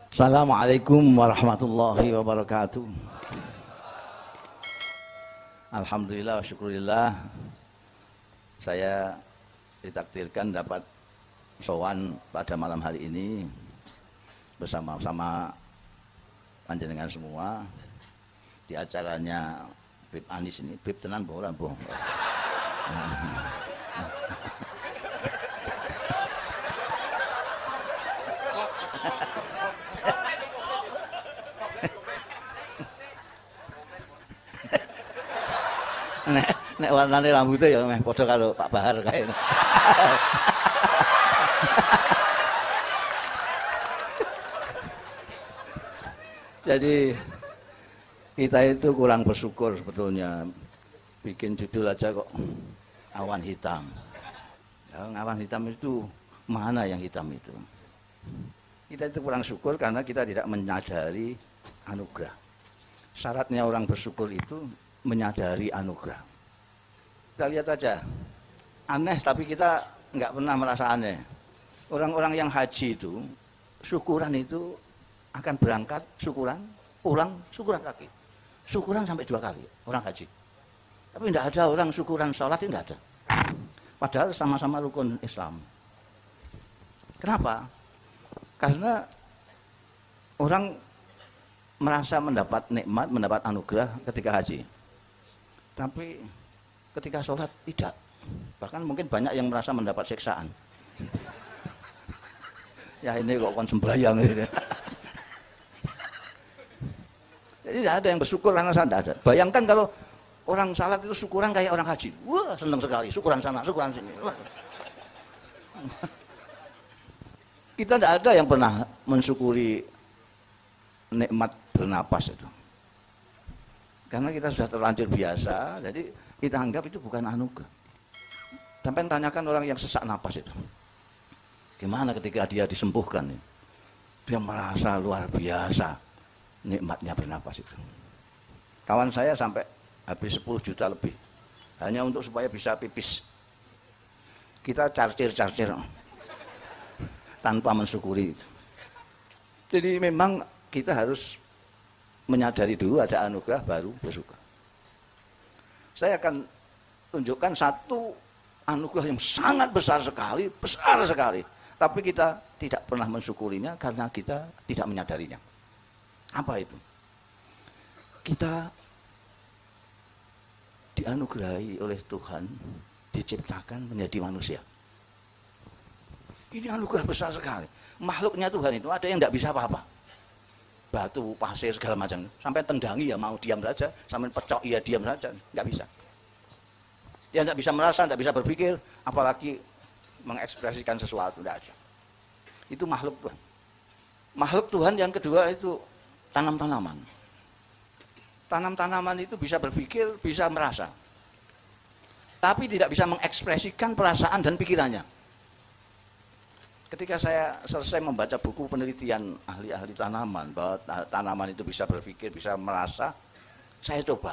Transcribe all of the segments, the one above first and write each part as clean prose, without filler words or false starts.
Assalamualaikum warahmatullahi wabarakatuh. Alhamdulillah wa syukurillah, saya ditakdirkan dapat sowan pada malam hari ini bersama-sama panjenengan semua di acaranya Bib Anis ini. Bib tenan boh ora boh. Nek warnane rambutnya ya meh padha karo Pak Bahar kae. Jadi kita itu kurang bersyukur sebetulnya, bikin judul aja kok awan hitam. Ya, awan hitam itu mana yang hitam itu? Kita itu kurang syukur karena kita tidak menyadari anugerah. Syaratnya orang bersyukur itu menyadari anugerah. Kita lihat aja, aneh tapi kita nggak pernah merasa aneh. Orang-orang yang haji itu, syukuran itu akan berangkat, syukuran, pulang, syukuran lagi. Syukuran sampai 2 kali, orang haji. Tapi tidak ada orang syukuran sholat, tidak ada. Padahal sama-sama rukun Islam. Kenapa? Karena orang merasa mendapat nikmat, mendapat anugerah ketika haji. Tapi ketika sholat tidak. Bahkan mungkin banyak yang merasa mendapat siksaan. Ya ini kok kon sembahyang gitu. Jadi tidak ada yang bersyukur karena saya tidak ada. Bayangkan kalau orang salat itu syukuran kayak orang haji. Wah senang sekali, syukuran sana, syukuran sini. Wah. Kita tidak ada yang pernah mensyukuri nikmat bernapas itu. Karena kita sudah terlanjur biasa, jadi kita anggap itu bukan anugerah. Sampai tanyakan orang yang sesak napas itu, gimana ketika dia disembuhkan? Dia merasa luar biasa nikmatnya bernapas itu. Kawan saya sampai habis 10 juta lebih hanya untuk supaya bisa pipis. Kita carcir-carcir tanpa mensyukuri itu. Jadi memang kita harus menyadari dulu ada anugerah baru bersyukur. Saya akan tunjukkan satu anugerah yang sangat besar sekali, tapi kita tidak pernah mensyukurinya karena kita tidak menyadarinya. Apa itu? Kita dianugerahi oleh Tuhan, diciptakan menjadi manusia. Ini anugerah besar sekali. Makhluknya Tuhan itu ada yang tidak bisa apa-apa. Batu, pasir, segala macam. Sampai tendangi ya mau diam saja, sampai pecok ya diam saja, nggak bisa. Dia tidak bisa merasa, tidak bisa berpikir, apalagi mengekspresikan sesuatu, tidak ada. Itu makhluk Tuhan. Makhluk Tuhan yang kedua itu tanam-tanaman. Tanam-tanaman itu bisa berpikir, bisa merasa. Tapi tidak bisa mengekspresikan perasaan dan pikirannya. Ketika saya selesai membaca buku penelitian ahli-ahli tanaman, bahwa tanaman itu bisa berpikir, bisa merasa, saya coba.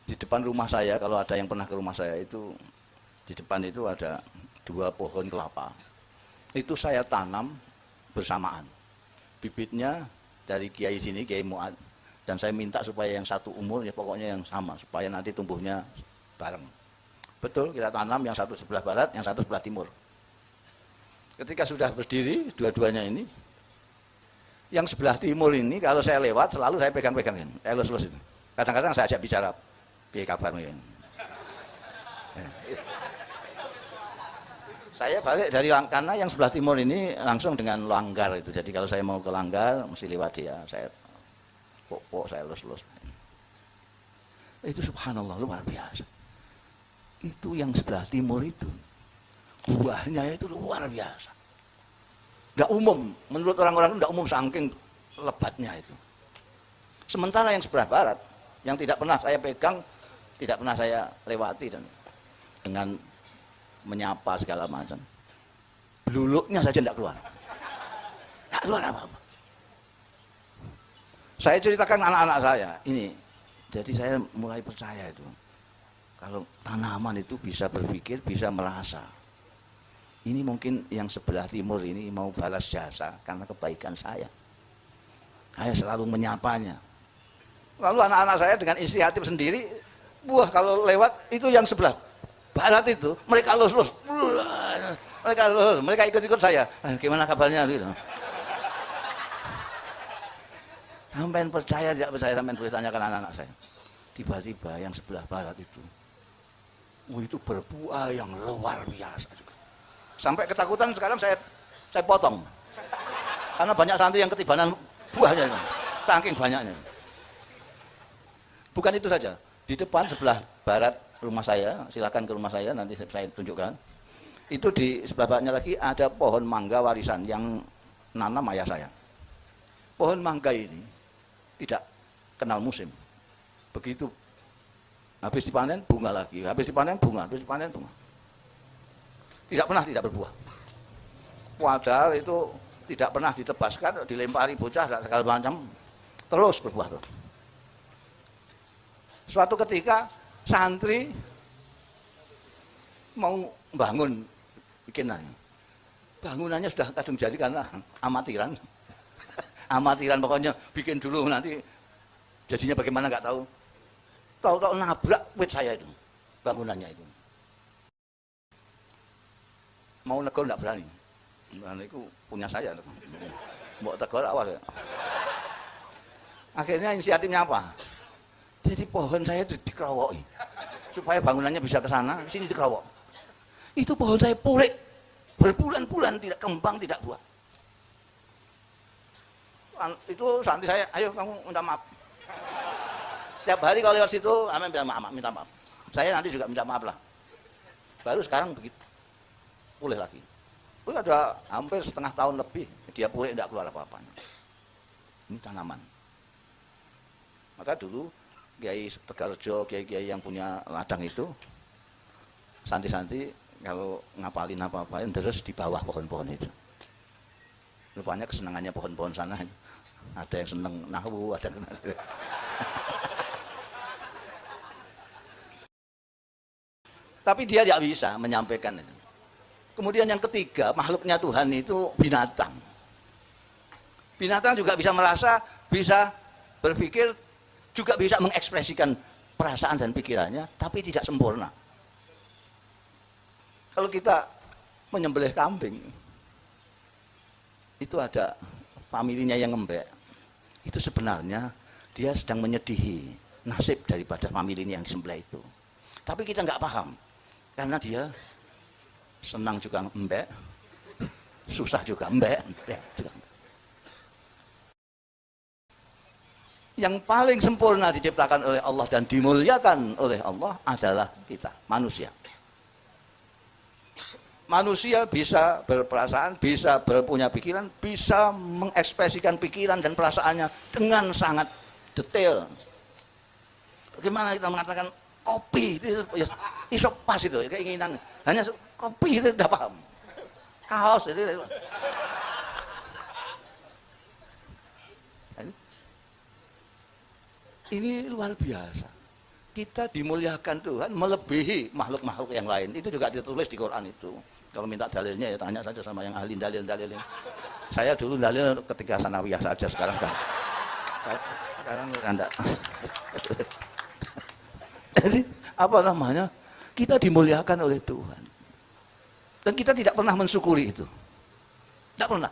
Di depan rumah saya, kalau ada yang pernah ke rumah saya itu, di depan itu ada 2 pohon kelapa. Itu saya tanam bersamaan. Bibitnya dari kiai sini, Kiai Muad, dan saya minta supaya yang satu umur, ya pokoknya yang sama, supaya nanti tumbuhnya bareng. Betul, kita tanam yang satu sebelah barat, yang satu sebelah timur. Ketika sudah berdiri dua-duanya ini, yang sebelah timur ini kalau saya lewat selalu saya pegang-pegangin, elus-elus itu. Kadang-kadang saya ajak bicara, piye kabarmu ini? Saya balik dari karena yang sebelah timur ini langsung dengan Langgar itu. Jadi kalau saya mau ke Langgar mesti lewat dia. Saya pok-pok, saya elus-elus. Itu subhanallah luar biasa. Itu yang sebelah timur itu. Buahnya itu luar biasa. Nggak umum, menurut orang-orang itu nggak umum saking lebatnya itu. Sementara yang sebelah barat, yang tidak pernah saya pegang, tidak pernah saya lewati dan dengan menyapa segala macam, beluluknya saja tidak keluar. Tidak keluar apa-apa. Saya ceritakan anak-anak saya, ini, jadi saya mulai percaya itu. Kalau tanaman itu bisa berpikir, bisa merasa. ini mungkin yang sebelah timur ini mau balas jasa karena kebaikan saya. Saya selalu menyapanya. Lalu anak-anak saya dengan inisiatif sendiri, wah kalau lewat itu yang sebelah barat itu, mereka lulus, mereka ikut-ikut saya. Gimana kabarnya gitu. Sampai percaya tidak percaya, sampai boleh tanyakan anak-anak saya. Tiba-tiba yang sebelah barat itu berbuah yang luar biasa juga. Sampai ketakutan sekarang saya potong. Karena banyak santri yang ketibanan buahnya, saking banyaknya. Bukan itu saja, di depan sebelah barat rumah saya, silakan ke rumah saya nanti saya tunjukkan. Itu di sebelah baratnya lagi ada pohon mangga warisan yang nanam ayah saya. Pohon mangga ini tidak kenal musim. Begitu habis dipanen bunga lagi, habis dipanen bunga, habis dipanen bunga. Tidak pernah tidak berbuah. Padahal itu tidak pernah ditebaskan, dilempari bocah segala macam, terus berbuah terus. Suatu ketika santri mau bangun bikinan, bangunannya sudah kadung jadi karena amatiran, amatiran pokoknya bikin dulu nanti jadinya bagaimana nggak tahu. Tahu-tahu nabrak wit saya itu, bangunannya itu. Mau negor nggak berani, itu punya saya. Mau tegor awal ya. Akhirnya inisiatifnya apa? Jadi pohon saya itu dikerowoki supaya bangunannya bisa ke sana, sini dikerowok. Itu pohon saya purik berbulan-bulan tidak kembang, tidak buah. Itu santri saya, ayo kamu minta maaf. Setiap hari kalau lewat situ, amin minta maaf. Saya nanti juga minta maaf lah. Baru sekarang begitu, pulih lagi. Oh, ada hampir setengah tahun lebih dia pulih tidak keluar apa-apanya. Ini tanaman. Maka dulu Kiai Tegarjo, kiai-kiai yang punya ladang itu, santri-santri kalau ngapalin apa-apain terus di bawah pohon-pohon itu. Rupanya kesenangannya pohon-pohon sana. Ada yang seneng nahwu, ada yang tapi dia tidak bisa menyampaikan itu. Kemudian yang ketiga, makhluknya Tuhan itu binatang. Binatang juga bisa merasa, bisa berpikir, juga bisa mengekspresikan perasaan dan pikirannya, tapi tidak sempurna. Kalau kita menyembelih kambing, itu ada familinya yang ngembek. Itu sebenarnya dia sedang menyedihi nasib daripada familinya yang disembelih itu. Tapi kita nggak paham, karena dia senang juga ngembek, susah juga ngembek. Yang paling sempurna diciptakan oleh Allah dan dimuliakan oleh Allah adalah kita, manusia. Manusia bisa berperasaan, bisa berpunya pikiran, bisa mengekspresikan pikiran dan perasaannya dengan sangat detail. Bagaimana kita mengatakan kopi itu iso pas itu keinginan, hanya kopi itu tidak paham. Kaos itu. Ini luar biasa. Kita dimuliakan Tuhan melebihi makhluk-makhluk yang lain. Itu juga ditulis di Quran itu. Kalau minta dalilnya ya tanya saja sama yang ahli dalil-dalilnya. Saya dulu dalil ketika sanawiyah saja, sekarang enggak. Jadi apa namanya? Kita dimuliakan oleh Tuhan. Dan kita tidak pernah mensyukuri itu. Tidak pernah.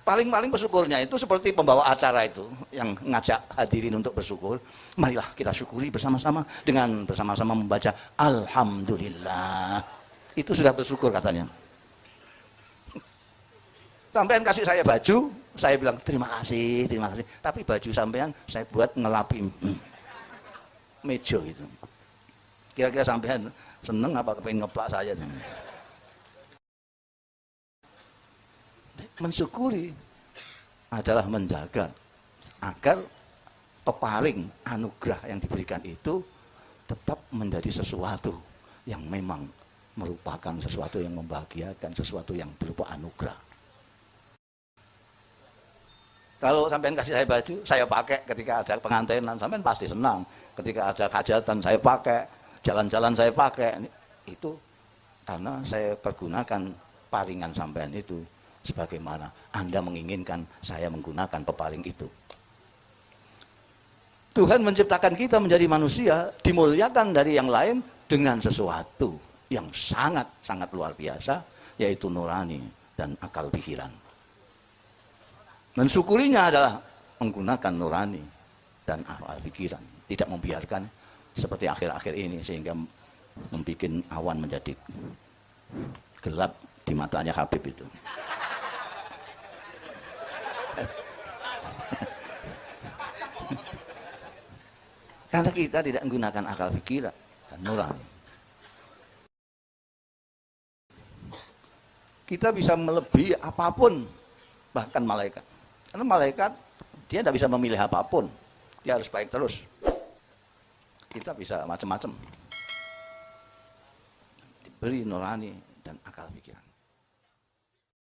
Paling-paling bersyukurnya itu seperti pembawa acara itu yang ngajak hadirin untuk bersyukur. Marilah kita syukuri bersama-sama dengan bersama-sama membaca Alhamdulillah. Itu sudah bersyukur katanya. Sampean kasih saya baju, saya bilang terima kasih, terima kasih. Tapi baju sampean saya buat ngelapi meja itu. Kira-kira sampean seneng apa kepengen ngeplak saya? Mensyukuri adalah menjaga agar pepaling anugerah yang diberikan itu tetap menjadi sesuatu yang memang merupakan sesuatu yang membahagiakan, sesuatu yang berupa anugerah. Kalau sampean kasih saya baju, saya pakai ketika ada pengantinan, sampean pasti senang. Ketika ada hajatan saya pakai, jalan-jalan saya pakai. Itu karena saya pergunakan peparingan sampean itu sebagaimana Anda menginginkan saya menggunakan peparing itu. Tuhan menciptakan kita menjadi manusia, dimuliakan dari yang lain dengan sesuatu yang sangat-sangat luar biasa, yaitu nurani dan akal pikiran. Mensyukurinya adalah menggunakan nurani dan akal pikiran, tidak membiarkan seperti akhir-akhir ini sehingga membuat awan menjadi gelap di matanya Habib itu. Karena kita tidak menggunakan akal pikiran dan nurani. Kita bisa melebihi apapun, bahkan malaikat. Karena malaikat, dia tidak bisa memilih apapun. Dia harus baik terus. Kita bisa macam-macam. Diberi nurani dan akal pikiran.